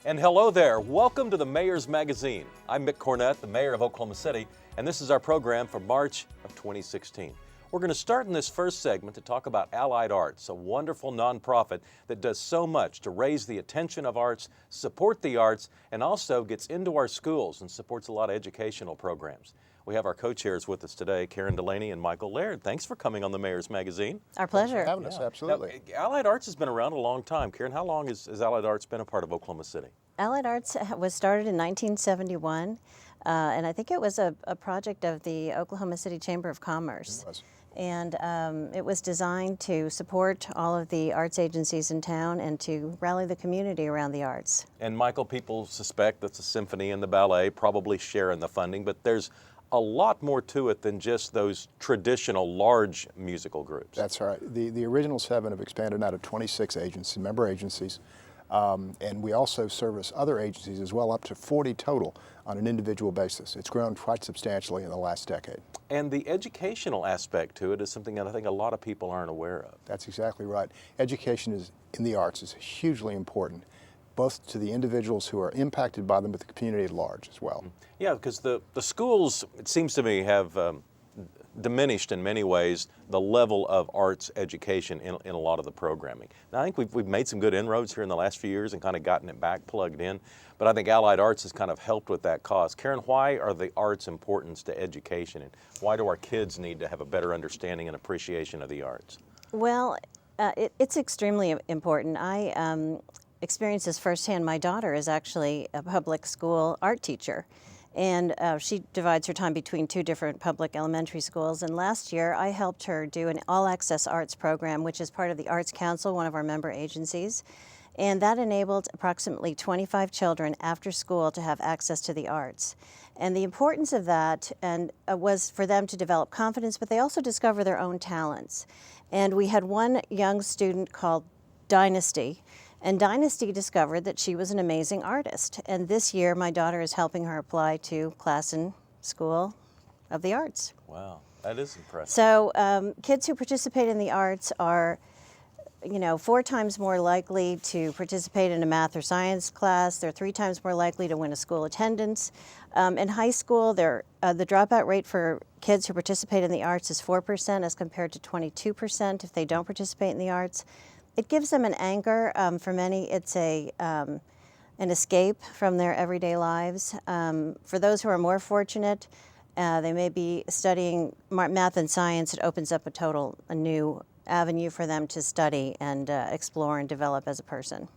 And hello there, welcome to the Mayor's Magazine. I'm Mick Cornett, the Mayor of Oklahoma City, and this is our program for March of 2016. We're going to start in this first segment to talk about Allied Arts, a wonderful nonprofit that does so much to raise the attention of arts, support the arts, and also gets into our schools and supports a lot of educational programs. We have our co-chairs with us today, Karen Delaney and Michael Laird. Thanks for coming on the Mayor's Magazine. Our pleasure. Thanks for having us, absolutely. Now, Allied Arts has been around a long time. Karen, how long has Allied Arts been a part of Oklahoma City? Allied Arts was started in 1971, and I think it was a project of the Oklahoma City Chamber of Commerce. It was. And it was designed to support all of the arts agencies in town and to rally the community around the arts. And Michael, people suspect that the symphony and the ballet probably share in the funding, but there's a lot more to it than just those traditional large musical groups. That's right. The original 7 have expanded now to 26 agencies, member agencies, and we also service other agencies as well, up to 40 total on an individual basis. It's grown quite substantially in the last decade. And the educational aspect to it is something that I think a lot of people aren't aware of. That's exactly right. Education in the arts is hugely important, both to the individuals who are impacted by them, but the community at large as well. Yeah, because the schools, it seems to me, have diminished in many ways the level of arts education in a lot of the programming. Now, I think we've made some good inroads here in the last few years and kind of gotten it back plugged in, but I think Allied Arts has kind of helped with that cause. Karen, why are the arts important to education, and why do our kids need to have a better understanding and appreciation of the arts? Well, it's extremely important. I experienced this firsthand. My daughter is actually a public school art teacher, and she divides her time between 2 different public elementary schools. And last year, I helped her do an all-access arts program, which is part of the Arts Council, one of our member agencies. And that enabled approximately 25 children after school to have access to the arts. And the importance of that was for them to develop confidence, but they also discover their own talents. And we had one young student called Dynasty, and Dynasty discovered that she was an amazing artist. And this year, my daughter is helping her apply to Classen School of the Arts. Wow, that is impressive. So kids who participate in the arts are 4 times more likely to participate in a math or science class. They're 3 times more likely to win a school attendance. In high school, the dropout rate for kids who participate in the arts is 4% as compared to 22% if they don't participate in the arts. It gives them an anchor. For many, it's an escape from their everyday lives. For those who are more fortunate, they may be studying math and science. It opens up a new avenue for them to study and explore and develop as a person.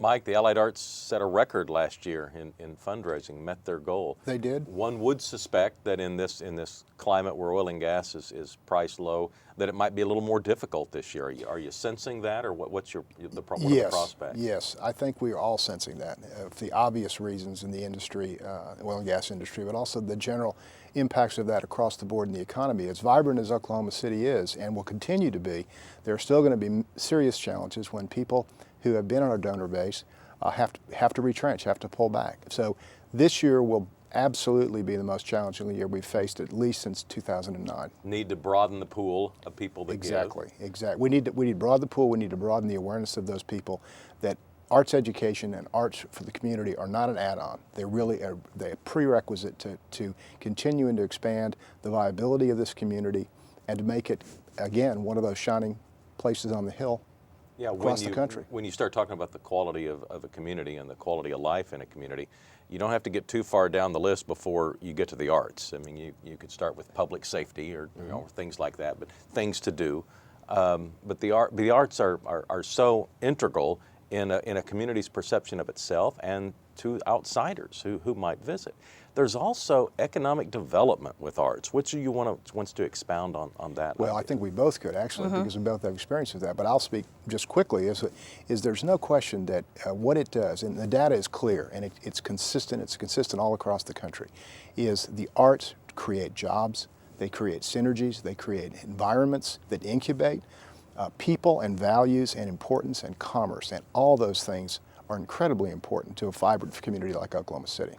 Mike, the Allied Arts set a record last year in fundraising, met their goal. They did. One would suspect that in this climate where oil and gas is priced low, that it might be a little more difficult this year. Are you sensing that, or what's the prospect? Yes, I think we are all sensing that, for the obvious reasons in the industry, oil and gas industry, but also the general impacts of that across the board in the economy. As vibrant as Oklahoma City is and will continue to be, there are still going to be serious challenges when people who have been on our donor base have to retrench, have to pull back. So this year will absolutely be the most challenging year we've faced, at least since 2009. Need to broaden the pool of people that Exactly. We need to broaden the pool. We need to broaden the awareness of those people that arts education and arts for the community are not an add-on. They really are a prerequisite to continue and to expand the viability of this community and to make it, again, one of those shining places on the hill across the country. When you start talking about the quality of a community and the quality of life in a community, you don't have to get too far down the list before you get to the arts. I mean, you could start with public safety or things like that, but things to do. But the arts are so integral in a community's perception of itself and to outsiders who might visit. There's also economic development with arts. Which of you wants to expound on that? Well, I think we both could, actually, because we both have experience with that. But I'll speak just quickly, is there's no question that what it does, and the data is clear, and it's consistent all across the country, is the arts create jobs, they create synergies, they create environments that incubate people and values and importance and commerce, and all those things are incredibly important to a vibrant community like Oklahoma City.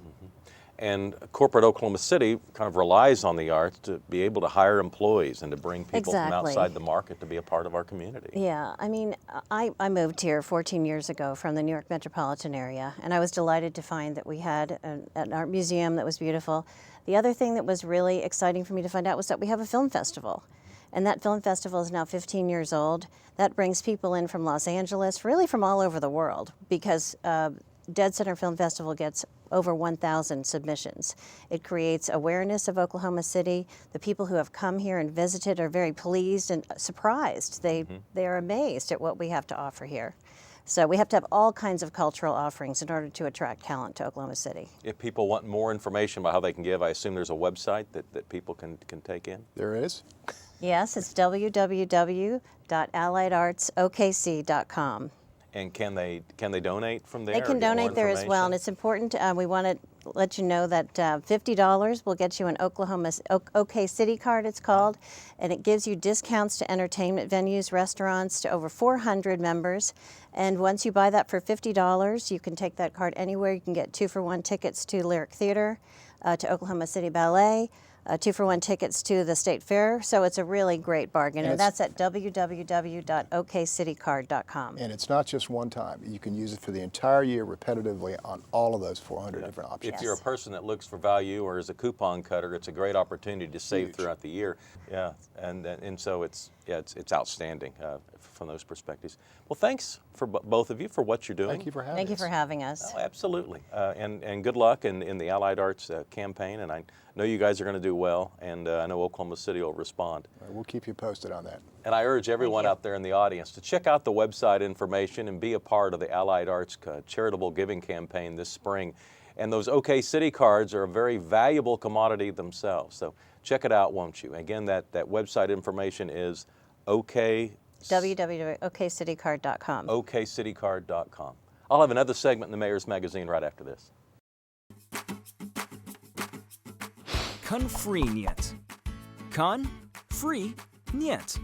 And corporate Oklahoma City kind of relies on the arts to be able to hire employees and to bring people from Exactly. outside the market to be a part of our community. Yeah, I mean, I moved here 14 years ago from the New York metropolitan area, and I was delighted to find that we had an art museum that was beautiful. The other thing that was really exciting for me to find out was that we have a film festival. And that film festival is now 15 years old. That brings people in from Los Angeles, really from all over the world, because Dead Center Film Festival gets over 1,000 submissions. It creates awareness of Oklahoma City. The people who have come here and visited are very pleased and surprised. They are amazed at what we have to offer here. So we have to have all kinds of cultural offerings in order to attract talent to Oklahoma City. If people want more information about how they can give, I assume there's a website that people can take in? There is. Yes, it's www.alliedertsokc.com. And can they donate from there? They can or get more donate there as well, and information? it's important. We want to let you know that $50 will get you an OK City card, it's called, and it gives you discounts to entertainment venues, restaurants, to over 400 members. And once you buy that for $50, you can take that card anywhere. You can get 2-for-1 tickets to Lyric Theater, to Oklahoma City Ballet, 2-for-1 tickets to the State Fair. So it's a really great bargain, and that's at www.okcitycard.com. And it's not just one time. You can use it for the entire year repetitively on all of those 400 different options. If you're a person that looks for value or is a coupon cutter, it's a great opportunity to save throughout the year. Yeah, and so it's outstanding from those perspectives. Well, thanks for both of you for what you're doing. Thank you for having Thank you us. for having us. Oh, absolutely, and good luck in the Allied Arts campaign. And I know you guys are going to do well, and I know Oklahoma City will respond. We'll keep you posted on that. And I urge everyone you. out there in the audience to check out the website information and be a part of the Allied Arts charitable giving campaign this spring. And those OK City cards are a very valuable commodity themselves. So check it out, won't you? Again, that website information is www.okcitycard.com. okcitycard.com. I'll have another segment in the Mayor's Magazine right after this. Convenient. Con-free-niet.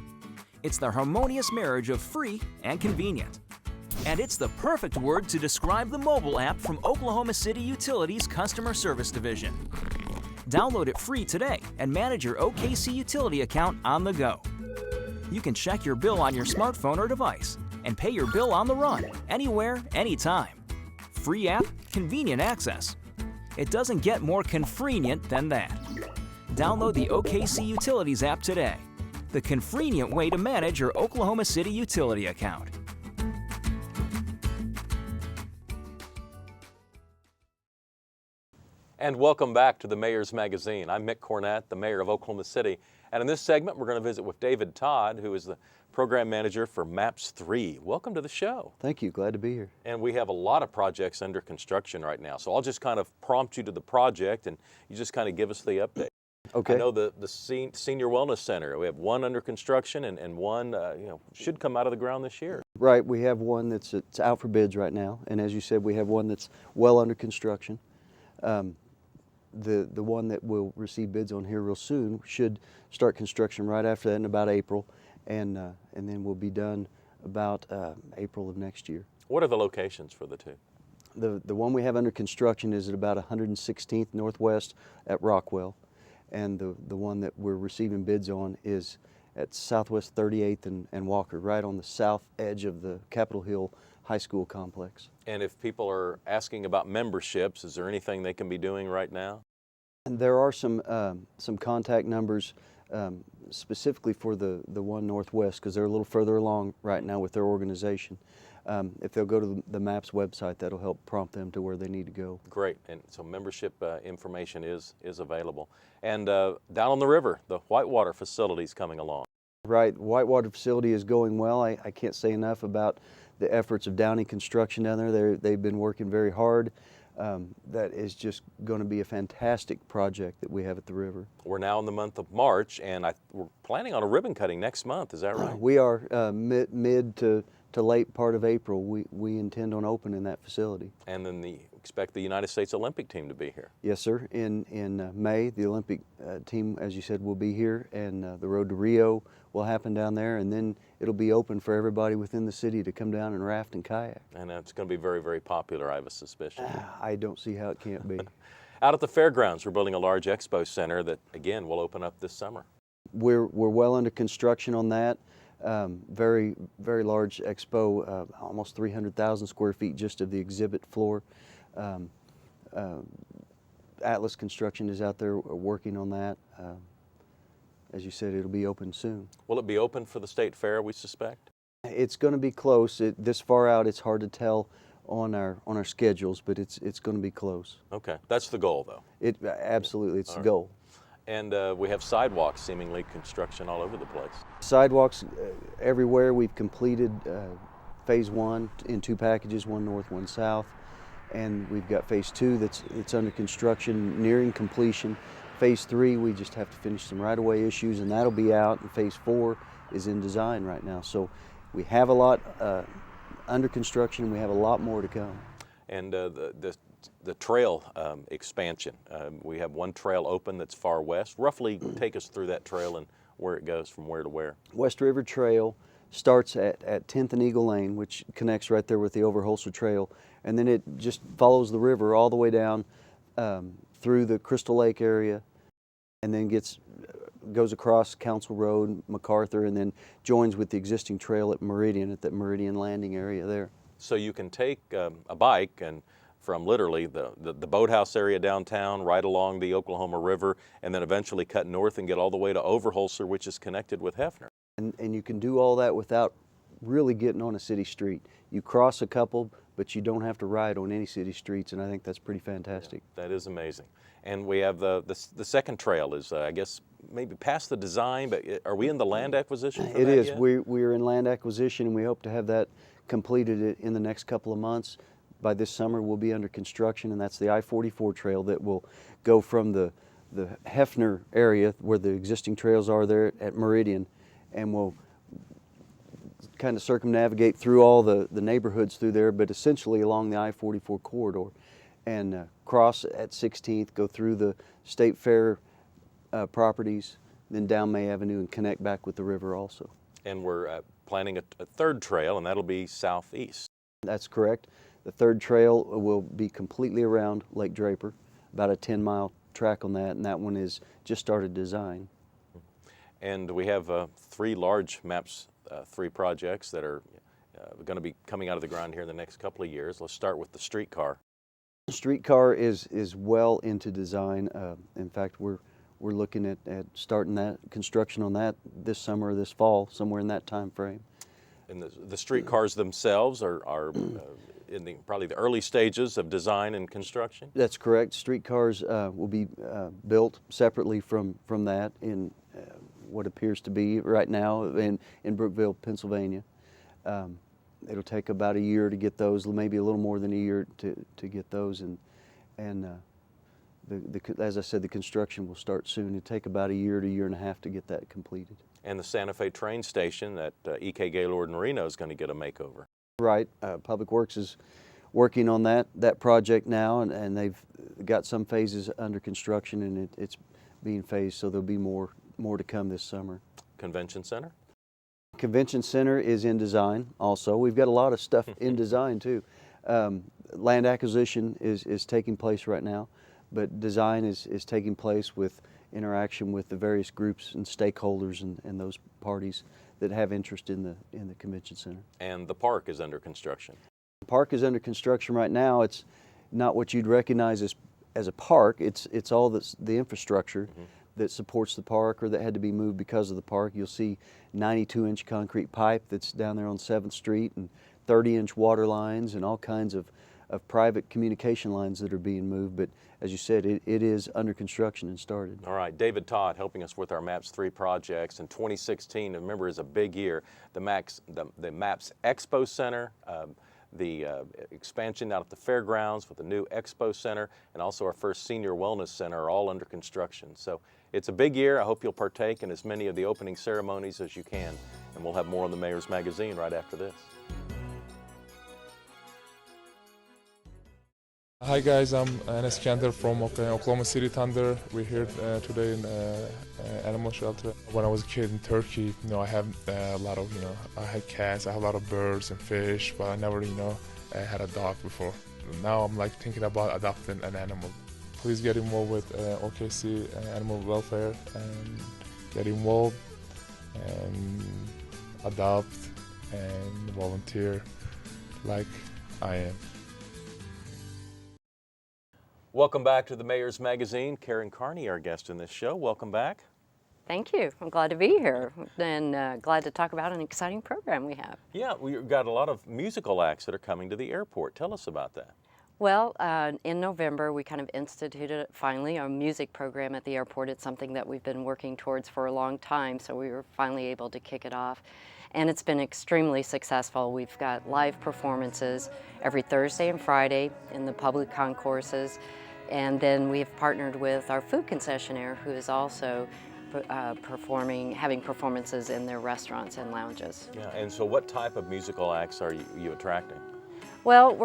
It's the harmonious marriage of free and convenient. And it's the perfect word to describe the mobile app from Oklahoma City Utilities Customer Service Division. Download it free today and manage your OKC utility account on the go. You can check your bill on your smartphone or device and pay your bill on the run, anywhere, anytime. Free app, convenient access. It doesn't get more convenient than that. Download the OKC Utilities app today, the convenient way to manage your Oklahoma City utility account. And welcome back to the Mayor's Magazine. I'm Mick Cornett, the Mayor of Oklahoma City. And in this segment, we're going to visit with David Todd, who is the Program Manager for MAPS 3. Welcome to the show. Thank you. Glad to be here. And we have a lot of projects under construction right now. So I'll just kind of prompt you to the project, and you just kind of give us the update. Okay. I know the Senior Wellness Center, we have one under construction and one should come out of the ground this year. Right. We have one that's out for bids right now. And as you said, we have one that's well under construction. The one that we'll receive bids on here real soon should start construction right after that in about April, and then we'll be done about April of next year. What are the locations for the two? The one we have under construction is at about 116th Northwest at Rockwell, and the one that we're receiving bids on is at Southwest 38th and Walker, right on the south edge of the Capitol Hill High School complex. And if people are asking about memberships, is there anything they can be doing right now? And there are some contact numbers specifically for the one Northwest, because they're a little further along right now with their organization. If they'll go to the MAPS website, that'll help prompt them to where they need to go. Great, and so membership information is available. And down on the river, the Whitewater facility is coming along. Right, the Whitewater facility is going well. I can't say enough about the efforts of Downey Construction down there. They've been working very hard. That is just going to be a fantastic project that we have at the river. We're now in the month of March, and we're planning on a ribbon cutting next month. Is that right? We are mid to late part of April. We intend on opening that facility. And then expect the United States Olympic team to be here. Yes, sir. In May, the Olympic team, as you said, will be here, and the Road to Rio will happen down there, and then it'll be open for everybody within the city to come down and raft and kayak. And it's going to be very, very popular, I have a suspicion. I don't see how it can't be. Out at the fairgrounds, we're building a large expo center that, again, will open up this summer. We're well under construction on that. Very large expo, almost 300,000 square feet just of the exhibit floor. Atlas Construction is out there working on that. As you said, it'll be open soon. Will it be open for the state fair, we suspect? It's going to be close. This far out, it's hard to tell on our schedules, but it's going to be close. Okay, that's the goal, though. Absolutely, it's All the right. goal. And we have sidewalks, seemingly construction all over the place. Sidewalks everywhere. We've completed phase 1 in 2 packages, one north, one south, and we've got phase 2 that's under construction, nearing completion. Phase 3, we just have to finish some right-of-way issues, and that'll be out. And phase 4 is in design right now. So we have a lot under construction, and we have a lot more to come. And the trail expansion, we have one trail open that's far west. Roughly take us through that trail and where it goes from where to where. West River Trail starts at 10th and Eagle Lane, which connects right there with the Overholser Trail, and then it just follows the river all the way down through the Crystal Lake area, and then goes across Council Road, MacArthur, and then joins with the existing trail at Meridian, at that Meridian landing area there. So you can take a bike and from literally the boathouse area downtown, right along the Oklahoma River, and then eventually cut north and get all the way to Overholser, which is connected with Hefner. And you can do all that without really getting on a city street. You cross a couple, but you don't have to ride on any city streets, and I think that's pretty fantastic. Yeah, that is amazing. And we have the second trail is, I guess, maybe past the design, but are we in the land acquisition for It that is. yet? We are in land acquisition, and we hope to have that completed in the next couple of months. By this summer, we'll be under construction, and that's the I-44 trail that will go from the Hefner area, where the existing trails are there at Meridian, and we'll kind of circumnavigate through all the neighborhoods through there, but essentially along the I-44 corridor, and cross at 16th, go through the State Fair properties, then down May Avenue and connect back with the river also. And we're planning a third trail, and that'll be southeast. That's correct. The third trail will be completely around Lake Draper, about a 10-mile track on that, and that one is just started design. And we have 3 large MAPS 3 projects that are going to be coming out of the ground here in the next couple of years. Let's start with the streetcar. The streetcar is well into design. In fact, we're looking at starting that construction on that this summer or this fall, somewhere in that time frame. And the streetcars themselves are in probably the early stages of design and construction? That's correct. Streetcars will be built separately from that in what appears to be right now in Brookville, Pennsylvania. It'll take about a year to get those, maybe a little more than a year to get those, and as I said, the construction will start soon. It'll take about a year to year and a half to get that completed. And the Santa Fe train station at E.K. Gaylord and Reno is going to get a makeover. Right. Public Works is working on that project now, and they've got some phases under construction, and it's being phased, so there'll be more to come this summer. Convention Center? Convention Center is in design also. We've got a lot of stuff in design too. Land acquisition is taking place right now, but design is taking place with interaction with the various groups and stakeholders and those parties that have interest in the Convention Center. And the park is under construction. The park is under construction right now. It's not what you'd recognize as a park. It's all the infrastructure that supports the park or that had to be moved because of the park. You'll see 92-inch concrete pipe that's down there on 7th Street, and 30-inch water lines and all kinds of private communication lines that are being moved. But as you said, it is under construction and started. All right, David Todd helping us with our MAPS 3 projects. In 2016, remember, is a big year. The MAPS Expo Center, the expansion out at the fairgrounds with the new Expo Center, and also our first Senior Wellness Center are all under construction. So it's a big year. I hope you'll partake in as many of the opening ceremonies as you can. And we'll have more on the Mayor's Magazine right after this. Hi guys, I'm Enes Kanter from Oklahoma City Thunder. We're here today in animal shelter. When I was a kid in Turkey, I have a lot of, I had cats, I had a lot of birds and fish, but I never, had a dog before. Now I'm like thinking about adopting an animal. please get involved with OKC Animal Welfare and get involved and adopt and volunteer like I am. Welcome back to the Mayor's Magazine. Karen Carney, our guest in this show. Welcome back. Thank you. I'm glad to be here and glad to talk about an exciting program we have. Yeah, we've got a lot of musical acts that are coming to the airport. Tell us about that. Well, in November, we kind of instituted finally a music program at the airport. It's something that we've been working towards for a long time, so we were finally able to kick it off. And it's been extremely successful. We've got live performances every Thursday and Friday in the public concourses. And then we've partnered with our food concessionaire, who is also having performances in their restaurants and lounges. Yeah, and so what type of musical acts are you attracting? Well,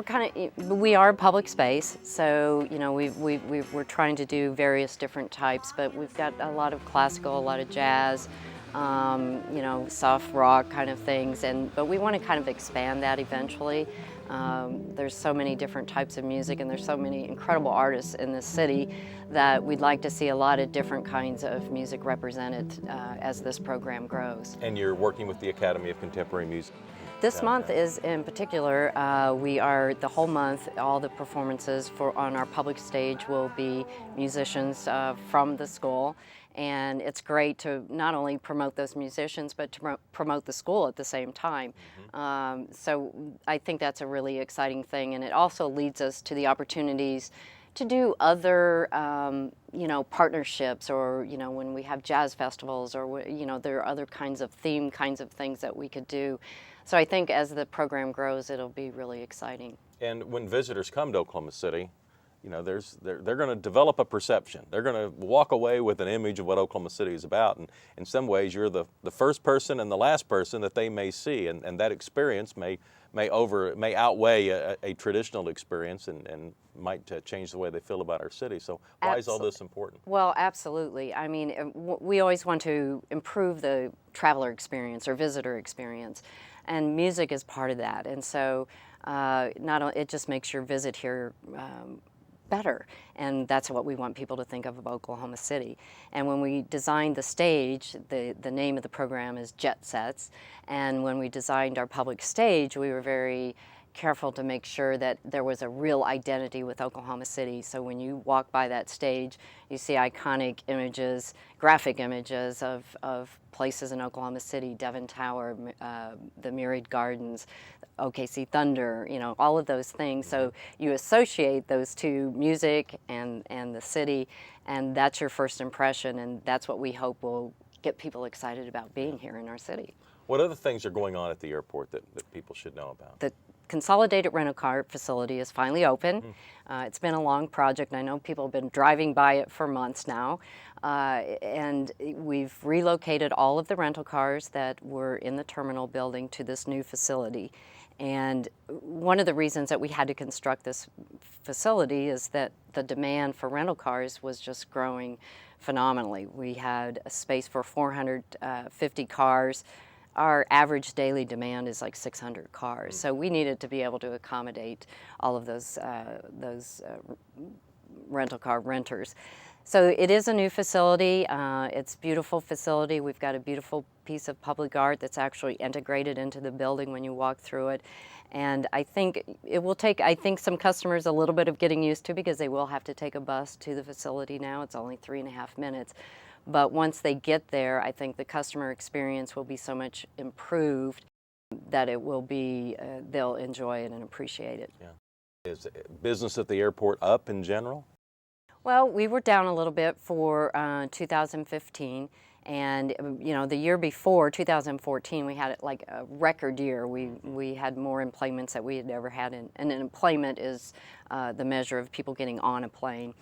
we are a public space, so we're trying to do various different types, but we've got a lot of classical, a lot of jazz, soft rock kind of things, but we want to kind of expand that eventually. There's so many different types of music and there's so many incredible artists in this city that we'd like to see a lot of different kinds of music represented as this program grows. And you're working with the Academy of Contemporary Music. This month is in particular, the whole month, all the performances on our public stage will be musicians from the school. And it's great to not only promote those musicians, but to promote the school at the same time. So I think that's a really exciting thing. And it also leads us to the opportunities to do other, partnerships, or, when we have jazz festivals, or, there are other kinds of kinds of things that we could do. So I think as the program grows, it'll be really exciting. And when visitors come to Oklahoma City, they're going to develop a perception. They're going to walk away with an image of what Oklahoma City is about. And in some ways, you're the first person and the last person that they may see. And that experience may outweigh a traditional experience and might change the way they feel about our city. So why is all this important? Well, absolutely. I mean, we always want to improve the traveler experience or visitor experience. And music is part of that. And so it just makes your visit here better, and that's what we want people to think of Oklahoma City. And when we designed the stage, the name of the program is Jet Sets, and when we designed our public stage, we were very careful to make sure that there was a real identity with Oklahoma City. So when you walk by that stage, you see iconic images, graphic images of places in Oklahoma City, Devon Tower, the Myriad Gardens, OKC Thunder, all of those things. So you associate those two, music and the city, and that's your first impression, and that's what we hope will get people excited about being here in our city. What other things are going on at the airport that people should know about? The Consolidated Rental Car Facility is finally open. It's been a long project. I know people have been driving by it for months now. And we've relocated all of the rental cars that were in the terminal building to this new facility. And one of the reasons that we had to construct this facility is that the demand for rental cars was just growing phenomenally. We had a space for 450 cars. Our average daily demand is like 600 cars. So we needed to be able to accommodate all of those rental car renters. So it is a new facility. It's a beautiful facility. We've got a beautiful piece of public art that's actually integrated into the building when you walk through it. And I think it will take, some customers a little bit of getting used to, because they will have to take a bus to the facility now. It's only 3.5 minutes. But once they get there, I think the customer experience will be so much improved that it will be, they'll enjoy it and appreciate it. Yeah. Is business at the airport up in general? Well, we were down a little bit for 2015, and the year before, 2014, we had like a record year. We had more employments that we had ever had, and an employment is the measure of people getting on a plane.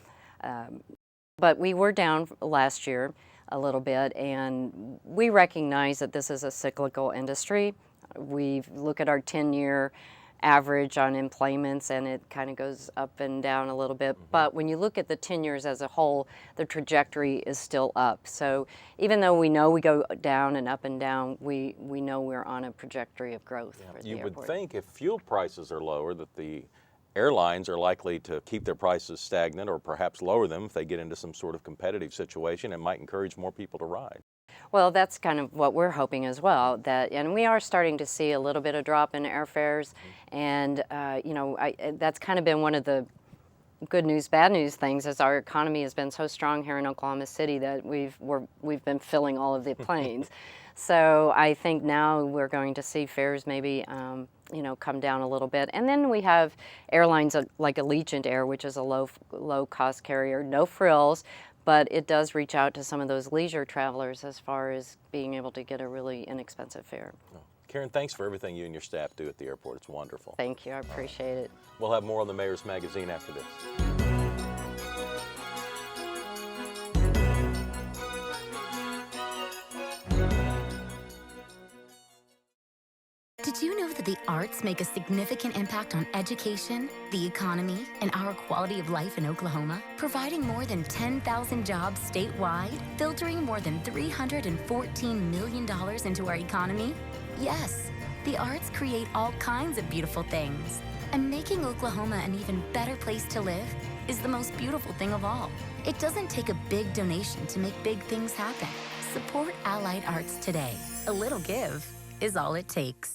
But we were down last year a little bit, and we recognize that this is a cyclical industry. We look at our 10-year average on employments, and it kind of goes up and down a little bit. But when you look at the 10 years as a whole, the trajectory is still up. So even though we know we go down and up and down, we know we're on a trajectory of growth. Yeah. You would think if fuel prices are lower that the airlines are likely to keep their prices stagnant or perhaps lower them if they get into some sort of competitive situation. It might encourage more people to ride. Well, that's kind of what we're hoping as well. And we are starting to see a little bit of drop in airfares, and you know, that's kind of been one of the good news, bad news things, is our economy has been so strong here in Oklahoma City that we've been filling all of the planes. So I think now we're going to see fares maybe you know, come down a little bit. And then we have airlines like Allegiant Air, which is a low cost carrier, no frills, but it does reach out to some of those leisure travelers as far as being able to get a really inexpensive fare. Oh. Karen, thanks for everything you and your staff do at the airport. It's wonderful. Thank you. I appreciate it. We'll have more on the Mayor's Magazine after this. Did you know that the arts make a significant impact on education, the economy, and our quality of life in Oklahoma? Providing more than 10,000 jobs statewide, filtering more than $314 million into our economy? Yes, the arts create all kinds of beautiful things. And making Oklahoma an even better place to live is the most beautiful thing of all. It doesn't take a big donation to make big things happen. Support Allied Arts today. A little give is all it takes.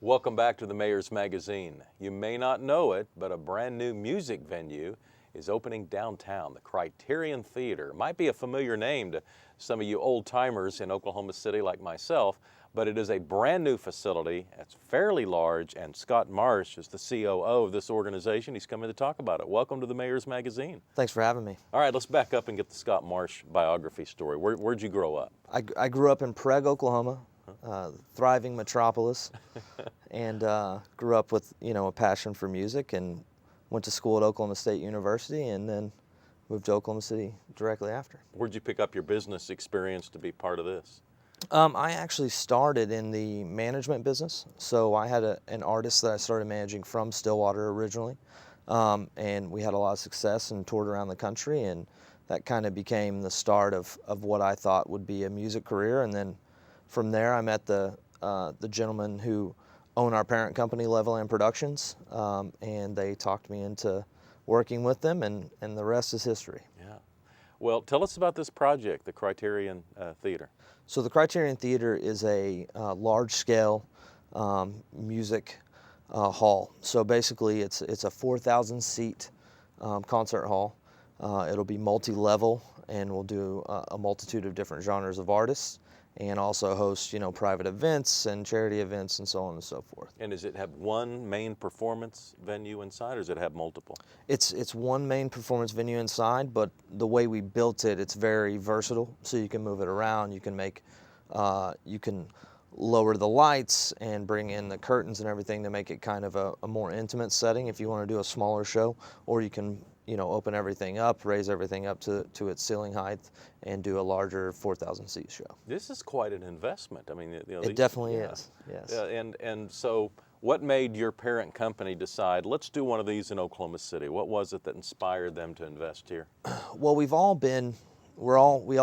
Welcome back to the Mayor's Magazine. You may not know it, but a brand new music venue is opening downtown, the Criterion Theater. It might be a familiar name to some of you old-timers in Oklahoma City like myself, but it is a brand new facility. It's fairly large, and Scott Marsh is the COO of this organization. He's coming to talk about it. Welcome to the Mayor's Magazine. Thanks for having me. All right, let's back up and get the Scott Marsh biography story. Where'd you grow up? I grew up in Prague, Oklahoma, thriving metropolis, and grew up with, you know, a passion for music, and went to school at Oklahoma State University, and then moved to Oklahoma City directly after. Where'd you pick up your business experience to be part of this? I actually started in the management business, so I had an artist that I started managing from Stillwater originally, and we had a lot of success and toured around the country, and that kind of became the start of what I thought would be a music career. And then from there I met the gentleman who own our parent company, Levelland Productions, and they talked me into working with them, and the rest is history. Yeah. Well, tell us about this project, the Criterion Theater. So the Criterion Theater is a large-scale music hall. So basically it's a 4,000-seat concert hall. It'll be multi-level, and we'll do a multitude of different genres of artists, and also host, you know, private events and charity events and so on and so forth. And does it have one main performance venue inside, or does it have multiple? It's one main performance venue inside, but the way we built it, it's very versatile. So you can move it around. You can make, you can lower the lights and bring in the curtains and everything to make it kind of a more intimate setting if you want to do a smaller show, or you can, you know, open everything up, raise everything up to its ceiling height, and do a larger 4,000 seat show. This is quite an investment. I mean, you know, it definitely is. Yes. And so, what made your parent company decide, let's do one of these in Oklahoma City? What was it that inspired them to invest here? Well, we all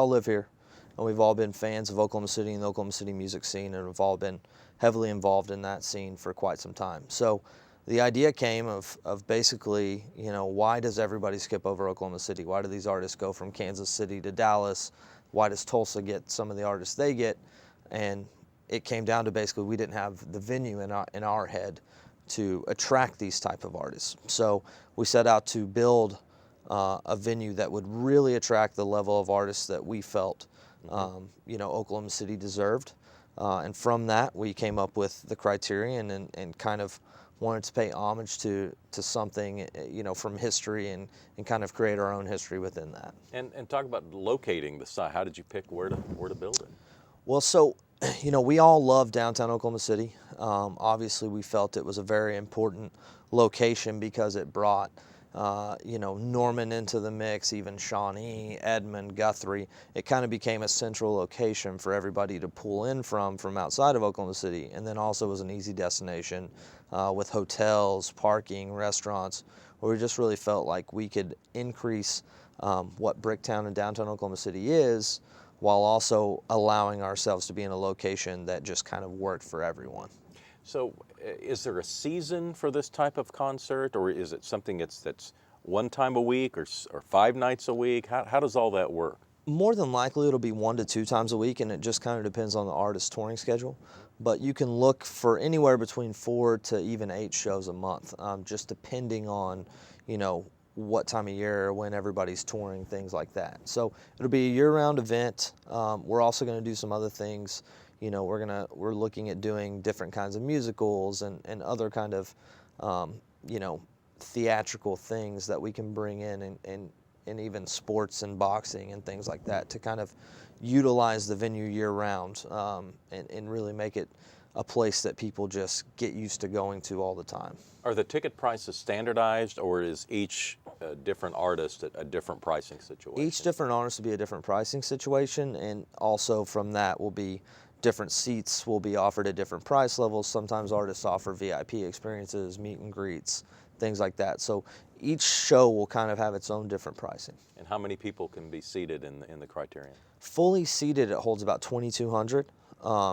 live here, and we've all been fans of Oklahoma City and the Oklahoma City music scene, and we've all been heavily involved in that scene for quite some time. So the idea came of basically, you know, why does everybody skip over Oklahoma City? Why do these artists go from Kansas City to Dallas? Why does Tulsa get some of the artists they get? And it came down to basically we didn't have the venue in our head to attract these type of artists. So we set out to build a venue that would really attract the level of artists that we felt, you know, Oklahoma City deserved. And from that, we came up with the Criterion, and kind of wanted to pay homage to something, you know, from history, and kind of create our own history within that. And talk about locating the site. How did you pick where to build it? Well, so, you know, we all love downtown Oklahoma City. Obviously, we felt it was a very important location because it brought, you know, Norman into the mix, even Shawnee, Edmond, Guthrie. It kind of became a central location for everybody to pull in from outside of Oklahoma City, and then also was an easy destination with hotels, parking, restaurants, where we just really felt like we could increase what Bricktown and downtown Oklahoma City is, while also allowing ourselves to be in a location that just kind of worked for everyone. So is there a season for this type of concert, or is it something that's one time a week or 5 nights a week? How does all that work? More than likely it'll be 1 to 2 times a week, and it just kind of depends on the artist's touring schedule. But you can look for anywhere between 4 to even 8 shows a month, just depending on, you know, what time of year, when everybody's touring, things like that. So it'll be a year-round event. We're also going to do some other things. You know, we're looking at doing different kinds of musicals and other kind of, you know, theatrical things that we can bring in, and even sports and boxing and things like that to kind of utilize the venue year-round, and really make it a place that people just get used to going to all the time. Are the ticket prices standardized, or is each different artist a different pricing situation? Each different artist will be a different pricing situation, and also from that will be different seats will be offered at different price levels. Sometimes artists offer VIP experiences, meet and greets, things like that. So each show will kind of have its own different pricing. And how many people can be seated in the Criterion? Fully seated, it holds about 2,200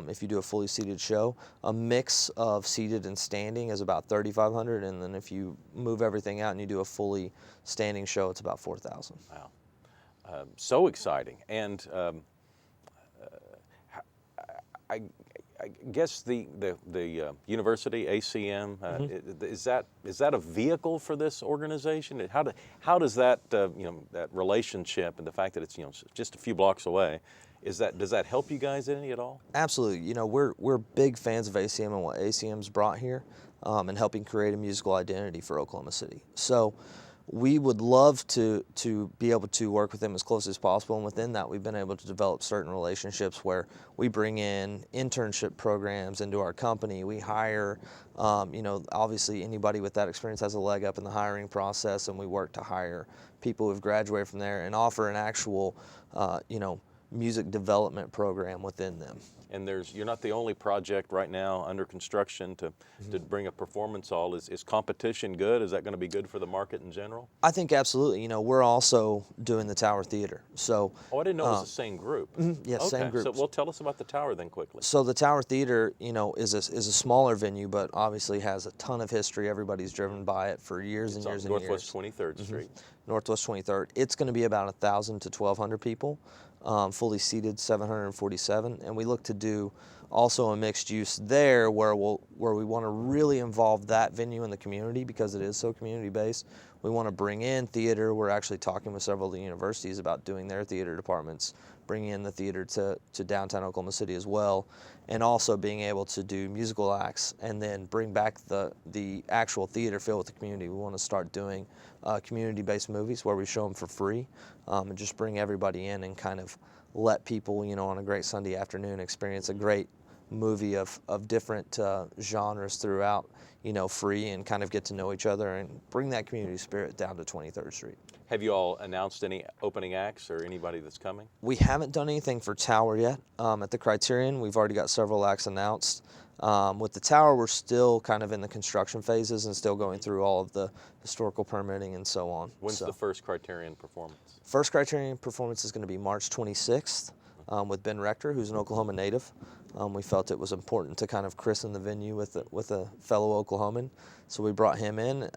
if you do a fully seated show. A mix of seated and standing is about 3,500, and then if you move everything out and you do a fully standing show, it's about 4,000. Wow. So exciting. And I guess the university, ACM, is that a vehicle for this organization? How does that that relationship and the fact that it's just a few blocks away, does that help you guys any at all? Absolutely. You know, we're big fans of ACM and what ACM's brought here, and helping create a musical identity for Oklahoma City. So we would love to be able to work with them as close as possible, and within that we've been able to develop certain relationships where we bring in internship programs into our company. We hire, obviously anybody with that experience has a leg up in the hiring process, and we work to hire people who've graduated from there and offer an actual, music development program within them. And you're not the only project right now under construction to bring a performance hall. Is competition good? Is that going to be good for the market in general? I think absolutely. You know, we're also doing the Tower Theater. So I didn't know it was the same group. Yes, okay. same group. So, well, tell us about the Tower then quickly. So the Tower Theater, is a smaller venue, but obviously has a ton of history. Everybody's driven by it for years and years and years. Northwest 23rd Street. Northwest 23rd. It's going to be about 1,000 to 1,200 people. Fully seated 747, and we look to do also a mixed use there where we want to really involve that venue in the community because it is so community based. We want to bring in theater. We're actually talking with several of the universities about doing their theater departments, bringing in the theater to downtown Oklahoma City as well, and also being able to do musical acts and then bring back the actual theater feel with the community. We want to start doing community-based movies where we show them for free, and just bring everybody in and kind of let people, on a great Sunday afternoon experience a great movie of different genres throughout, free, and kind of get to know each other and bring that community spirit down to 23rd Street. Have you all announced any opening acts or anybody that's coming? We haven't done anything for Tower yet. At the Criterion, we've already got several acts announced. With the Tower, we're still kind of in the construction phases and still going through all of the historical permitting and so on. When's the first Criterion performance? First Criterion performance is going to be March 26th with Ben Rector, who's an Oklahoma native. We felt it was important to kind of christen the venue with a fellow Oklahoman, so we brought him in.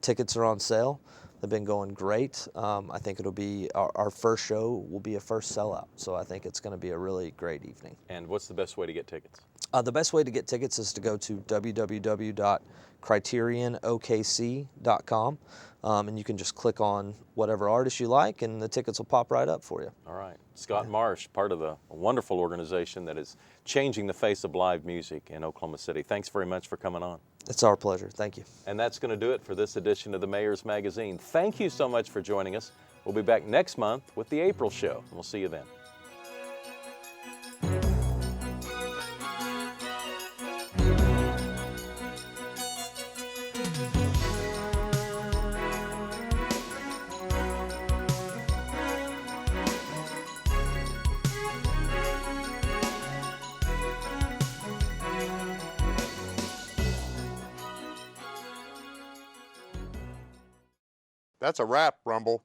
Tickets are on sale. They've been going great. I think it'll be our first show will be a first sellout, so I think it's going to be a really great evening. And what's the best way to get tickets? The best way to get tickets is to go to www.criterionokc.com, and you can just click on whatever artist you like, and the tickets will pop right up for you. All right. Scott Marsh, part of a wonderful organization that is changing the face of live music in Oklahoma City. Thanks very much for coming on. It's our pleasure. Thank you. And that's going to do it for this edition of the Mayor's Magazine. Thank you so much for joining us. We'll be back next month with the April show. We'll see you then. That's a wrap, Rumble.